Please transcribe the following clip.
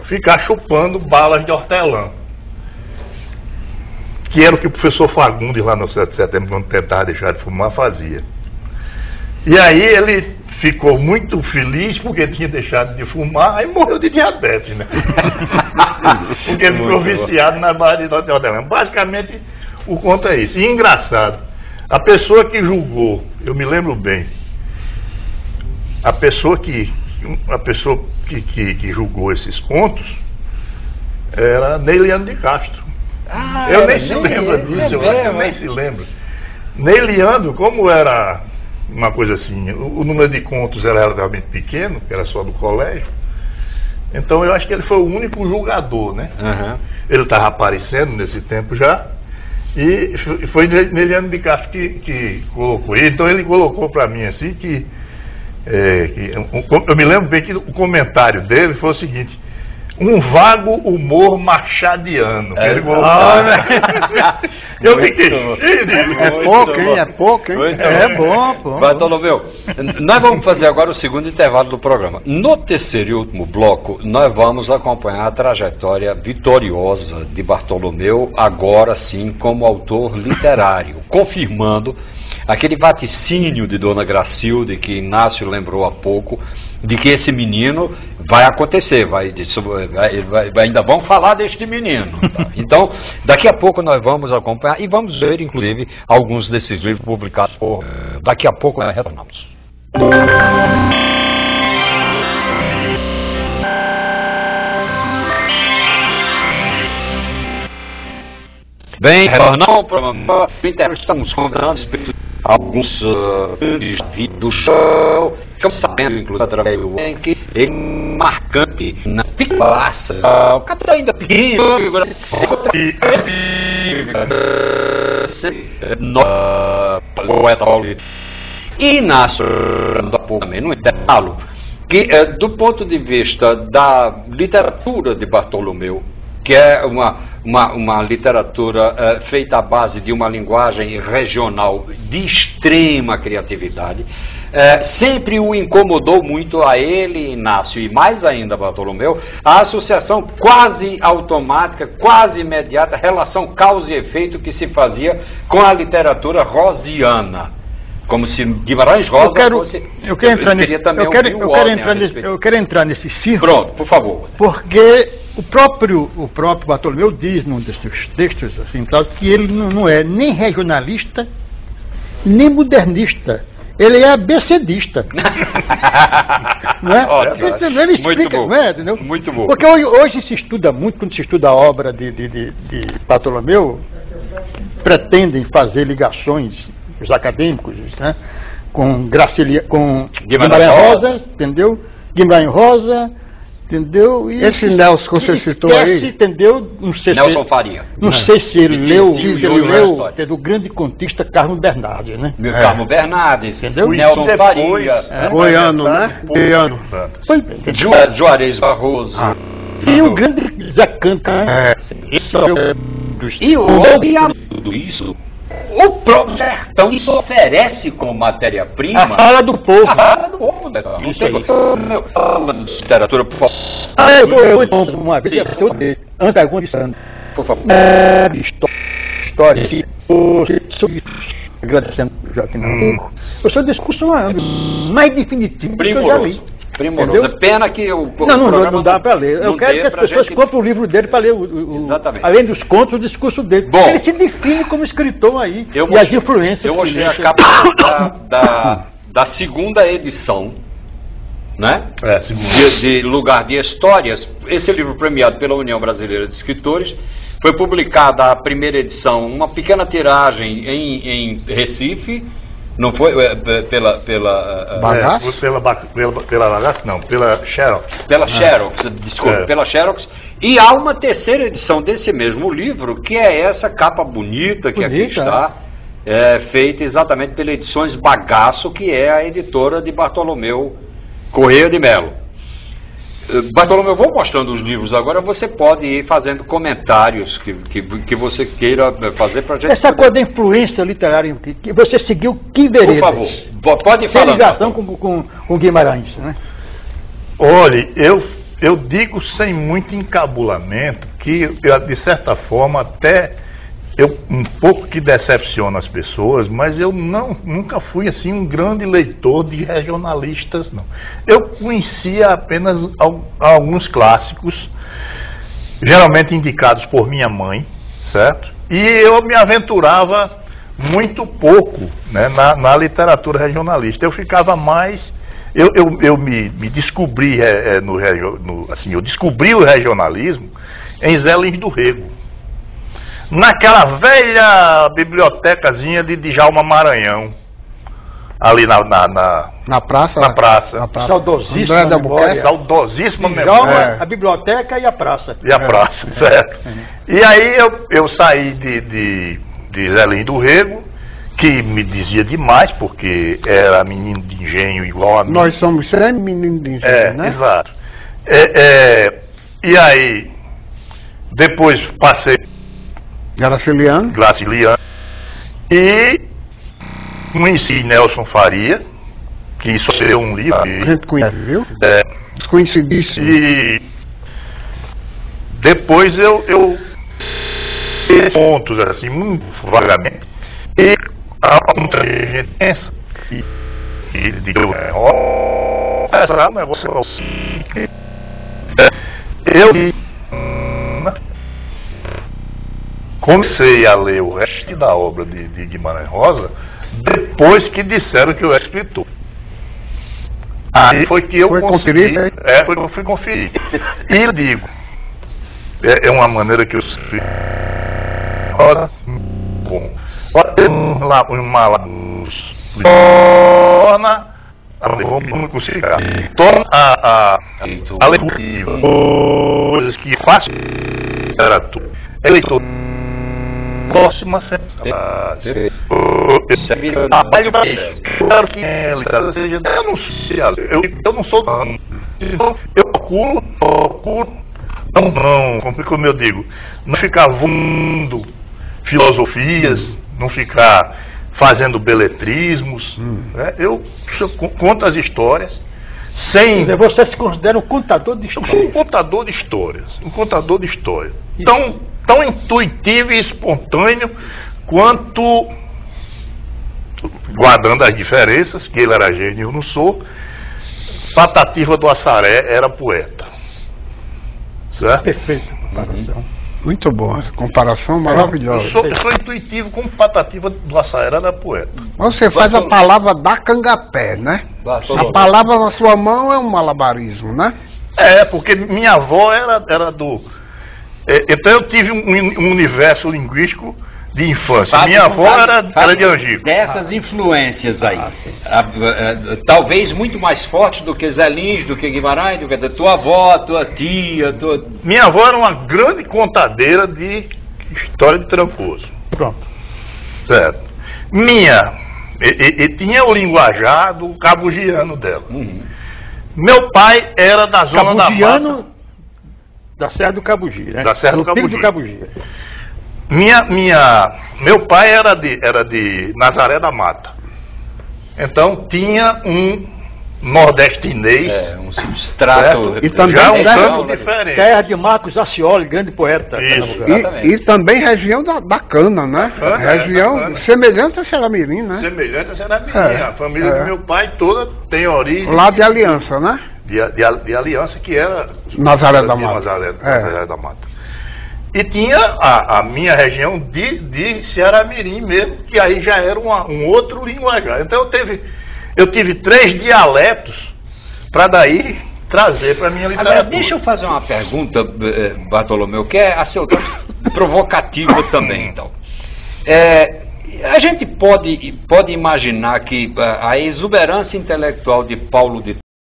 ficar chupando balas de hortelã, que era o que o professor Fagundes lá no 7 de setembro, quando tentava deixar de fumar, fazia. E aí ele ficou muito feliz porque tinha deixado de fumar, aí morreu de diabetes, né? Porque ele ficou viciado na bala de hortelã. Basicamente, o conto é isso. E engraçado, a pessoa que julgou, eu me lembro bem, a pessoa que julgou esses contos era Neiliano de Castro. Eu nem se lembro disso, eu nem se lembro. Neiliano, como era uma coisa assim, o número de contos era relativamente pequeno, que era só do colégio, então eu acho que ele foi o único julgador, né? Ele estava aparecendo nesse tempo já, e foi Neiliano de Castro que colocou. Então ele colocou para mim assim que eu me lembro bem que o comentário dele foi o seguinte: um vago humor machadiano. Eu fiquei cheio. É pouco, hein? É pouco, hein? É bom, pô. Bartolomeu, nós vamos fazer agora o segundo intervalo do programa. No terceiro e último bloco, nós vamos acompanhar a trajetória vitoriosa de Bartolomeu, agora sim como autor literário, confirmando aquele vaticínio de Dona Gracilde que Inácio lembrou há pouco, de que esse menino vai acontecer, ainda vão falar deste menino. Tá? Então, daqui a pouco nós vamos acompanhar e vamos ver, inclusive, alguns desses livros publicados por... Daqui a pouco nós retornamos. Bem, retornamos para o estamos convidando alguns do show, ficamos sabendo, inclusive, através do que ele marcante na praça, o cara tá ainda pequeno, poeta e Inácio, também no intervalo, que do ponto de vista da literatura de Bartolomeu, que é uma literatura feita à base de uma linguagem regional de extrema criatividade, sempre o incomodou muito a ele, Inácio, e mais ainda Bartolomeu, a associação quase automática, quase imediata, relação causa e efeito que se fazia com a literatura rosiana. Como se Guimarães Rosa fosse... Eu quero entrar nesse círculo. Pronto, por favor. Porque o próprio Bartolomeu diz num desses textos assim, tal, que ele não é nem regionalista, nem modernista. Ele é abecedista. Não é? Ótimo. Ele explica, muito bom. Não é, entendeu? Muito bom. Porque hoje se estuda muito, quando se estuda a obra de Bartolomeu, pretendem fazer ligações, os acadêmicos, né, com Guimarães Rosa, entendeu? Guimarães Rosa, entendeu? E esse Nelson que você citou aí, entendeu? Não sei Nelson Faria. Não sei se ele leu o grande contista Carmo Bernardes, né? Carmo Bernardes, entendeu? Nelson Faria, goiano, né? Goiano. Juarez Barroso. E o grande Zé Canta, né? E tudo isso, o próprio sertão isso oferece como matéria-prima a fala do povo. A fala do povo, né? Não sei. Fala de literatura, por favor. Eu uma vez, antes da pergunta, por favor. História, sobre agradecendo o Joaquim Nabuco. Eu sou o discurso mais definitivo que eu já li. Primoroso. É pena que não dá para ler. Eu quero que as pessoas comprem o livro dele para ler, além dos contos, o discurso dele. Bom, ele se define como escritor aí. E as influências. Eu mostrei a capa da segunda edição, né? De Lugar de Histórias. Esse livro premiado pela União Brasileira de Escritores. Foi publicada a primeira edição, uma pequena tiragem em Recife. Não foi pela Bagaço, não, pela Xerox. Pela Xerox, desculpa, pela Xerox. E há uma terceira edição desse mesmo livro, que é essa capa bonita que aqui está, feita exatamente pela Edições Bagaço, que é a editora de Bartolomeu Correia de Melo. Bartolomeu, eu vou mostrando os livros agora, você pode ir fazendo comentários que você queira fazer para a gente. Essa coisa da influência literária, que você seguiu que veredas? Por favor, pode falar. Sem ligação com Guimarães, né? Olha, eu digo sem muito encabulamento que, de certa forma, até eu um pouco que decepciona as pessoas, mas eu nunca fui assim um grande leitor de regionalistas, não. Eu conhecia apenas alguns clássicos, geralmente indicados por minha mãe, certo? E eu me aventurava muito pouco, né, na literatura regionalista. Eu ficava mais... Eu me descobri, eu descobri o regionalismo em Zé Lins do Rego, naquela velha bibliotecazinha de Djalma Maranhão, ali na praça. Na praça. Saudosíssima memória. Saudosíssima memória. A biblioteca e a praça. E a praça, certo. E aí eu saí de Zé Lins do Rego, que me dizia demais, porque era menino de engenho igual a mim. Nós somos sempre meninos de engenho, né? Exato. E aí, depois passei Graciliano, e conheci Nelson Faria, que isso seria um livro. a gente conhece, viu? Coincidíssimo. E depois eu fiz pontos assim, muito vagamente, e muita gente pensa que ele diz, um negócio assim. Eu comecei a ler o resto da obra de Guimarães Rosa depois que disseram que eu era escritor. Aí foi que eu consegui, foi que eu fui conferir. E eu digo, é uma maneira que eu sei. Ora, bom, uma vamos conseguir torna a leitura coisas que faz literatura. Eleitor próxima trabalho para isso. Claro que eu não sei, eu não sou, eu procuro não, como eu digo, não ficar voando filosofias, não ficar fazendo beletrismos, né? Eu conto as histórias sem... Você se considera um contador de histórias? Eu sou um contador de histórias, um contador de história. Tão intuitivo e espontâneo quanto, guardando as diferenças, que ele era gênio e eu não sou, Patativa do Assaré era poeta. Certo? Perfeito. Muito bom, essa comparação maravilhosa. Eu sou intuitivo como Patativa do Assaré era poeta. Você faz a palavra da Cangapé, né? A palavra na sua mão é um malabarismo, né? Porque minha avó era do... Então eu tive um universo linguístico de infância. Minha avó era de Angico. Dessas influências aí, talvez muito mais fortes do que Zé Lins, do que Guimarães, do que da tua avó, tua tia, Minha avó era uma grande contadeira de história de Trancoso. Pronto. Certo. E tinha o linguajar do cabugiano dela. Meu pai era da zona da Mata. Da Serra do Cabugi, né? Da Serra do Cabugi. Meu pai era de Nazaré da Mata. Então tinha um nordestinês. Um substrato. E também já um tanto diferente. Terra de Marcos Acioli, grande poeta. E também região da cana, né? Região semelhante a Xeramirim, né? Semelhante a Xeramirim. A família do meu pai toda tem origem. Lá de Aliança, né? De Aliança, que era Nazaré da Mata. Nazaré da Mata. E tinha a minha região de Ceará-Mirim mesmo, que aí já era um outro linguajar. Então eu tive 3 dialetos para daí trazer para a minha literatura. Agora, deixa eu fazer uma pergunta, Bartolomeu, que é a seu tanto provocativa também, então. A gente pode imaginar que a exuberância intelectual de Paulo de